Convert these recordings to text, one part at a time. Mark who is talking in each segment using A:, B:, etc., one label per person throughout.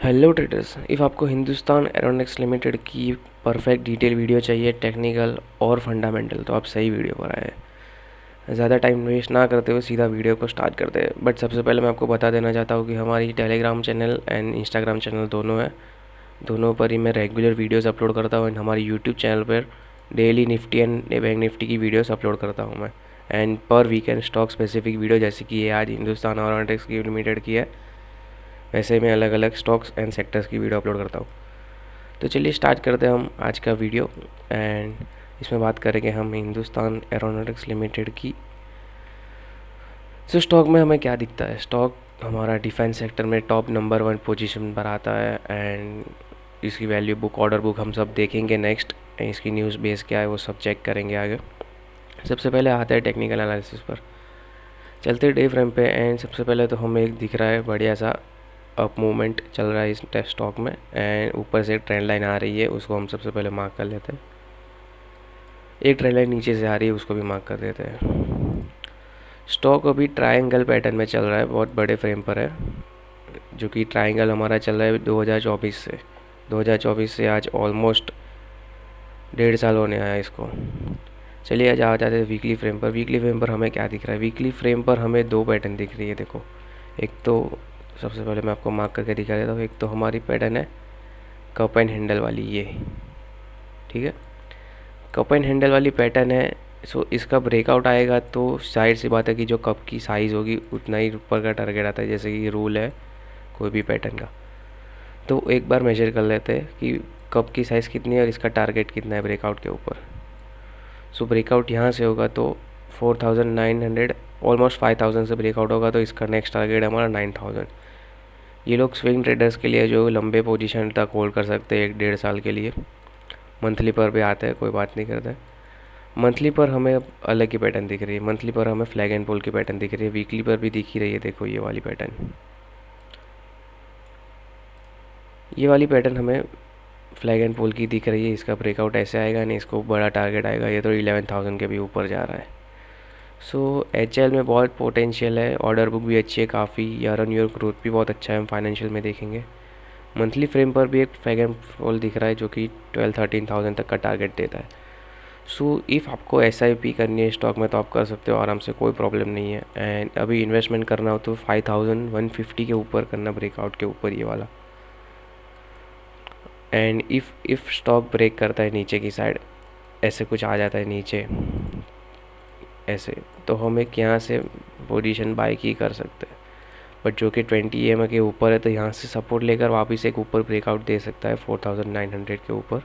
A: Hello traders, if आपको Hindustan aeronautics limited की perfect detail video चाहिए, टेक्निकल और फंडामेंटल, तो आप सही वीडियो पर आए हैं। ज़्यादा टाइम वेस्ट ना करते हुए सीधा वीडियो को स्टार्ट करते हैं। बट सबसे पहले मैं आपको बता देना चाहता हूँ कि हमारी Telegram channel and Instagram channel दोनों है। दोनों पर ही मैं रेगुलर वीडियोस अपलोड करता हूँ एंड हमारी यूट्यूब चैनल पर daily Nifty and bank Nifty की वीडियोस अपलोड करता हूँ मैं। एंड पर वीकेंड स्टॉक स्पेसिफिक वीडियो, जैसे कि ये आज हिंदुस्तान एरोनॉटिक्स की लिमिटेड की है, वैसे ही मैं अलग अलग स्टॉक्स एंड सेक्टर्स की वीडियो अपलोड करता हूँ। तो चलिए स्टार्ट करते हैं हम आज का वीडियो। एंड इसमें बात करेंगे हम हिंदुस्तान एरोनॉटिक्स लिमिटेड की। तो स्टॉक में हमें क्या दिखता है? स्टॉक हमारा डिफेंस सेक्टर में टॉप नंबर 1 पोजीशन पर आता है। एंड इसकी वैल्यू बुक, ऑर्डर बुक हम सब देखेंगे नेक्स्ट। इसकी न्यूज़ बेस क्या है वो सब चेक करेंगे आगे। सबसे पहले आता है टेक्निकल एनालिसिस पर। चलते डे फ्रेम पे। एंड सबसे पहले तो हमें एक दिख रहा है बढ़िया सा अप मूवमेंट चल रहा है इस स्टॉक में। एंड ऊपर से एक ट्रेंड लाइन आ रही है, उसको हम सबसे पहले मार्क कर लेते हैं। एक ट्रेंड लाइन नीचे से आ रही है, उसको भी मार्क कर देते हैं। स्टॉक अभी ट्रायंगल पैटर्न में चल रहा है, बहुत बड़े फ्रेम पर है, जो कि ट्रायंगल हमारा चल रहा है 2024 से। 2024 से आज ऑलमोस्ट 1.5 साल होने आया इसको। चलिए आज आ जाते हैं वीकली फ्रेम पर। वीकली फ्रेम पर हमें क्या दिख रहा है? वीकली फ्रेम पर हमें दो पैटर्न दिख रही है, देखो। एक तो सबसे पहले मैं आपको मार्क करके दिखा देता हूँ। एक तो हमारी पैटर्न है कप एंड हैंडल वाली, ये ठीक है। कप एंड हैंडल वाली पैटर्न है। सो इसका ब्रेकआउट आएगा तो जाहिर सी बात है कि जो कप की साइज़ होगी उतना ही ऊपर का टारगेट आता है, जैसे कि रूल है कोई भी पैटर्न का। तो एक बार मेजर कर लेते हैं कि कप की साइज़ कितनी है और इसका टारगेट कितना है ब्रेकआउट के ऊपर। सो ब्रेकआउट यहाँ से होगा तो 4900, ऑलमोस्ट 5000 से ब्रेकआउट होगा, तो इसका नेक्स्ट टारगेट है हमारा 9000। ये लोग स्विंग ट्रेडर्स के लिए जो लंबे पोजीशन तक होल्ड कर सकते हैं 1-1.5 साल के लिए। मंथली पर भी आते हैं, कोई बात नहीं करते। मंथली पर हमें अलग की पैटर्न दिख रही है। मंथली पर हमें फ्लैग एंड पोल की पैटर्न दिख रही है। वीकली पर भी दिख ही रही है, देखो ये वाली पैटर्न। ये वाली पैटर्न हमें फ्लैग एंड पोल की दिख रही है। इसका ब्रेकआउट ऐसे आएगा नहीं, इसको बड़ा टारगेट आएगा। ये तो 11,000 के भी ऊपर जा रहा है। सो HL में बहुत पोटेंशियल है। ऑर्डर बुक भी अच्छी है काफ़ी, ईयर ऑन ईयर ग्रोथ भी बहुत अच्छा है, हम फाइनेंशियल में देखेंगे। मंथली फ्रेम पर भी एक फ्लैग एंड पोल दिख रहा है, जो कि 12-13,000 तक का टारगेट देता है। सो इफ़ आपको SIP करनी है स्टॉक में तो आप कर सकते हो आराम से, कोई प्रॉब्लम नहीं है। एंड अभी इन्वेस्टमेंट करना हो तो 5150 के ऊपर करना, ब्रेकआउट के ऊपर ये वाला। एंड इफ़ स्टॉक ब्रेक करता है नीचे की साइड, ऐसे कुछ आ जाता है नीचे ऐसे, तो हम एक यहाँ से पोजीशन बाय की कर सकते हैं। बट जो कि 20 EMA के ऊपर है, तो यहाँ से सपोर्ट लेकर वापस एक ऊपर ब्रेकआउट दे सकता है 4900 के ऊपर।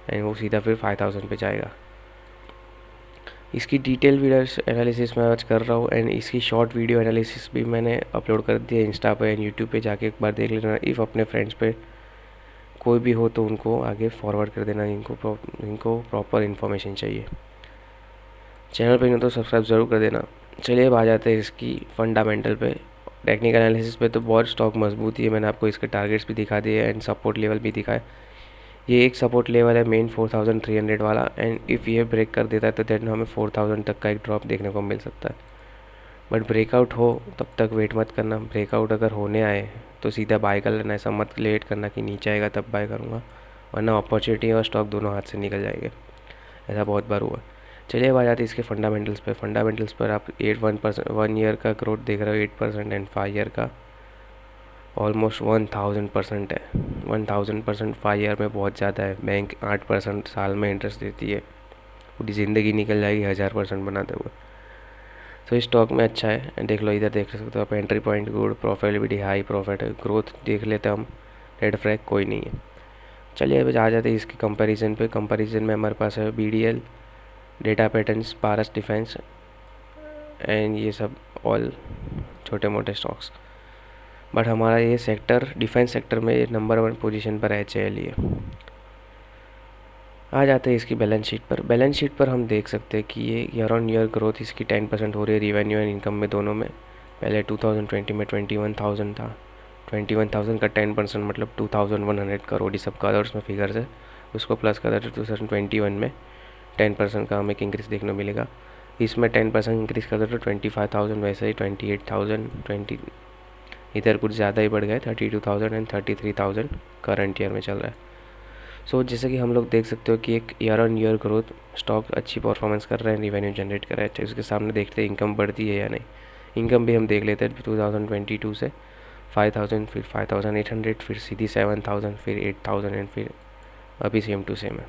A: एंड वो सीधा फिर 5000 पे जाएगा। इसकी डिटेल वीडियो एनालिसिस मैं आज कर रहा हूँ। एंड इसकी शॉर्ट वीडियो एनालिसिस भी मैंने अपलोड कर दी है इंस्टा पे एंड यूट्यूब पे, जाके एक बार देख लेना। इफ़ अपने फ्रेंड्स पे कोई भी हो तो उनको आगे फॉरवर्ड कर देना, इनको प्रॉपर इन्फॉर्मेशन चाहिए। चैनल पे नहीं तो सब्सक्राइब ज़रूर कर देना। चलिए अब आ जाते हैं इसकी फंडामेंटल पे। टेक्निकल एनालिसिस पे तो बहुत स्टॉक मजबूत ही है। मैंने आपको इसके टारगेट्स भी दिखा दिए एंड सपोर्ट लेवल भी दिखाए। ये एक सपोर्ट लेवल है मेन 4300 वाला। एंड इफ़ ये ब्रेक कर देता है तो देन हमें 4000 तक का एक ड्रॉप देखने को मिल सकता है। बट ब्रेकआउट हो तब तक वेट मत करना। ब्रेकआउट अगर होने आए तो सीधा बाय कर लेना, ऐसा मत लेट करना कि नीचे आएगा तब बाय करूँगा, वरना अपॉर्चुनिटी और स्टॉक दोनों हाथ से निकल जाएंगे। ऐसा बहुत बार हुआ। चलिए अब आ जाते हैं इसके फंडामेंटल्स पे। फंडामेंटल्स पर आप 1% 1 ईयर का ग्रोथ देख रहे हो 8%, एंड 5 ईयर का ऑलमोस्ट 1000% है। 1000% 5 ईयर में बहुत ज़्यादा है। बैंक 8% साल में इंटरेस्ट देती है, पूरी ज़िंदगी निकल जाएगी 1000% बनाते हुए। तो इस स्टॉक में अच्छा है। देख लो, इधर देख सकते हो आप, entry point good, profitability high, profit है, ग्रोथ देख लेते हैं हम, रेड फ्लैग कोई नहीं है। चलिए अब आ जाते हैं इसकी कंपैरिजन पे। कंपैरिजन में हमारे पास है BDL, data patterns, Paras defence and ये सब ऑल छोटे मोटे स्टॉक्स। बट हमारा ये सेक्टर डिफेंस सेक्टर में नंबर 1 पोजीशन पर HAL ही है। आ जाते हैं इसकी बैलेंस शीट पर। बैलेंस शीट पर हम देख सकते हैं कि ये ईयर ऑन ईयर ग्रोथ इसकी 10% हो रही है, रिवेन्यू एंड इनकम में दोनों में। पहले 2020 में 21,000 था। 21,000 का 10% मतलब 2100 करोड़, ये सब कलर्स में फिगर्स है। उसको प्लस कर देते 2021 में 10% का हमें एक इंक्रीज़ देखने को मिलेगा। इसमें 10% इंक्रीज़ कर दो तो 25,000, वैसे ही 28,000, 20 इधर कुछ ज़्यादा ही बढ़ गया, 32,000 एंड 33,000 करंट ईयर में चल रहा है। सो जैसे कि हम लोग देख सकते हो कि एक year on year growth, stock अच्छी परफॉर्मेंस कर रहा है, रिवेन्यू जनरेट कर रहा है। अच्छा, इसके सामने देखते हैं इनकम बढ़ती है या नहीं। इनकम भी हम देख लेते हैं 2022 से 5,000, फिर 5,800, फिर सीधी 7,000, फिर 8,000 एंड फिर अभी सेम टू सेम है।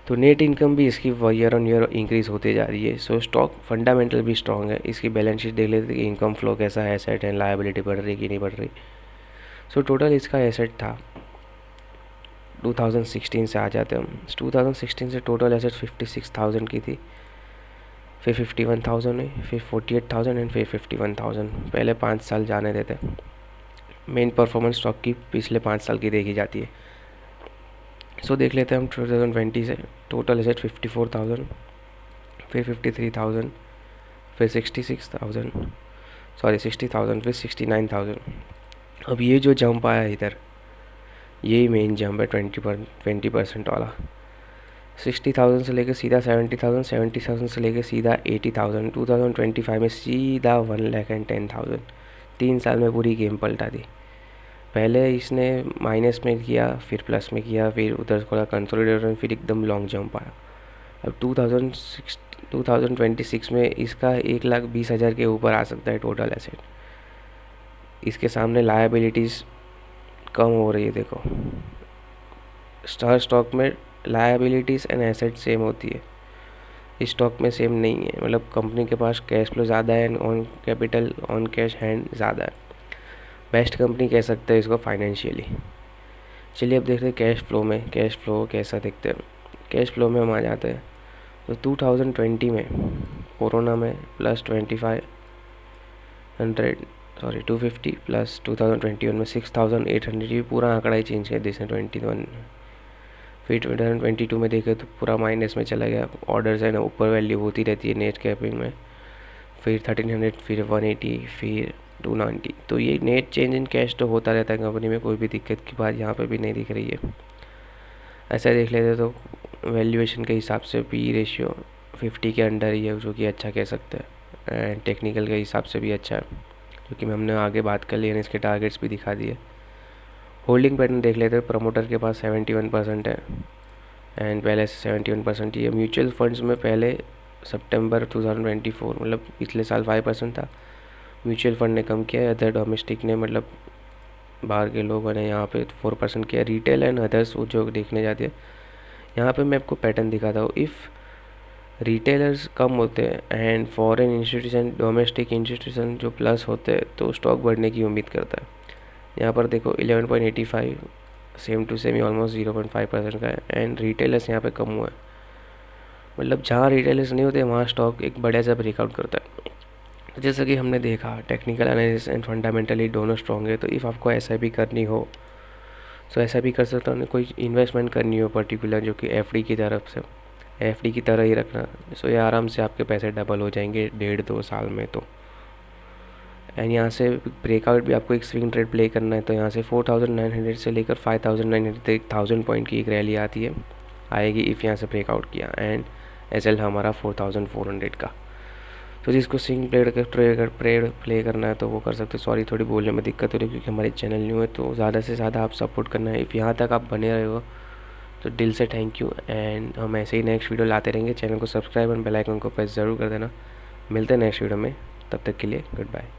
A: तो नेट इनकम भी इसकी ईयर ऑन ईयर इंक्रीज होती जा रही है। सो स्टॉक फंडामेंटल भी स्ट्रॉन्ग है। इसकी बैलेंस शीट देख लेते हैं कि इनकम फ्लो कैसा है, एसेट एंड लायबिलिटी बढ़ रही है कि नहीं बढ़ रही। सो टोटल इसका एसेट था 2016 से आ जाते हैं हम। 2016 से टोटल एसेट 56,000 की थी, फिर 51,000 हुई, फिर 48,000 एंड फिर 51,000। पहले 5 साल जाने देते। मेन परफॉर्मेंस स्टॉक की पिछले 5 साल की देखी जाती है। सो देख लेते हैं हम 2020 से टोटल एसेट 54,000, फिर 53,000, फिर 60,000, फिर 69,000। अब ये जो जंप आया इधर, यही मेन जंप है 20% वाला। 60,000 से लेकर सीधा 70,000, 70,000 से लेकर सीधा 80,000। 2025 में सीधा 1,10,000। 3 साल में पूरी गेम पलटा दी। पहले इसने माइनस में किया, फिर प्लस में किया, फिर उधर थोड़ा कंसोलिडेशन, फिर एकदम लॉन्ग जंप आया। अब 2026 में इसका 1,20,000 के ऊपर आ सकता है टोटल एसेट। इसके सामने लायबिलिटीज़ कम हो रही है। देखो, हर स्टॉक में लायबिलिटीज़ एंड एसेट सेम होती है, इस स्टॉक में सेम नहीं है। मतलब कंपनी के पास कैश फ्लो ज़्यादा है and on capital on cash hand ज़्यादा है। बेस्ट कंपनी कह सकते हैं इसको फाइनेंशियली। चलिए अब देखते हैं कैश फ्लो में, कैश फ्लो कैसा दिखते हैं। कैश फ्लो में हम आ जाते हैं तो 2020 में कोरोना में प्लस 250 प्लस 2021 में 6,800, ये पूरा आंकड़ा ही चेंज कर दिया 21। फिर 2022 में देखे तो पूरा माइनस में चला गया। ऑर्डर्स है ना, ऊपर वैल्यू होती रहती है नेट कैपिंग में, फिर 1300, फिर 180, फिर 290। तो ये नेट चेंज इन कैश तो होता रहता है कंपनी में, कोई भी दिक्कत की बात यहाँ पे भी नहीं दिख रही है। ऐसा देख लेते तो वैल्यूएशन के हिसाब से पी रेशियो 50 के अंडर ही है, जो कि अच्छा कह सकते हैं। एंड टेक्निकल के हिसाब से भी अच्छा है, क्योंकि हमने आगे बात कर ली है, इसके टारगेट्स भी दिखा दिए। होल्डिंग पैटर्न देख लेते हैं। प्रमोटर के पास 71% है एंड पहले से 71% ही है। म्यूचुअल फंड्स में पहले सितंबर 2024 मतलब पिछले साल 5% था, म्यूचुअल फंड ने कम किया है। अदर डोमेस्टिक ने मतलब बाहर के लोगों ने यहाँ पे 4% किया। रिटेल एंड अदर्स वो जो देखने जाते हैं, यहाँ पे मैं आपको पैटर्न दिखाता हूँ। इफ़ रिटेलर्स कम होते हैं and foreign institution domestic institution जो प्लस होते हैं, तो स्टॉक बढ़ने की उम्मीद करता है। यहाँ पर देखो 11.85 सेम टू सेम ऑलमोस्ट 0.5% का है एंड रिटेलर्स यहाँ पे कम हुआ है। मतलब जहाँ रिटेलर्स नहीं होते वहाँ स्टॉक एक बढ़िया सा ब्रेकआउट करता है। तो जैसा कि हमने देखा, टेक्निकल एनालिसिस एंड फंडामेंटली दोनों स्ट्रॉन्ग है। तो इफ़ आपको एसआईपी करनी हो तो एसआईपी कर सकता हूँ। कोई इन्वेस्टमेंट करनी हो पर्टिकुलर, जो कि एफडी की तरफ से, एफडी की तरह ही रखना। सो ये आराम से आपके पैसे डबल हो जाएंगे 1.5-2 साल में। तो एंड यहाँ से ब्रेकआउट भी आपको एक स्विंग ट्रेड प्ले करना है, तो यहाँ से 4,900 से लेकर 5,900 तक 1,000 पॉइंट की एक रैली आती है, आएगी इफ़ यहाँ से ब्रेकआउट किया। एंड एसएल हमारा 4,400 का। तो जिसको स्विंग ट्रेड प्ले करना है तो वो कर सकते हो। सॉरी, थोड़ी बोलने में दिक्कत हो रही है क्योंकि हमारे चैनल न्यू है, तो ज़्यादा से ज़्यादा आप सपोर्ट करना है। इफ़ यहाँ तक आप बने रहे हो तो दिल से थैंक यू। एंड हम ऐसे ही नेक्स्ट वीडियो लाते रहेंगे। चैनल को सब्सक्राइब एंड बेल आइकन को प्रेस ज़रूर कर देना। मिलते हैं नेक्स्ट वीडियो में, तब तक के लिए गुड बाय।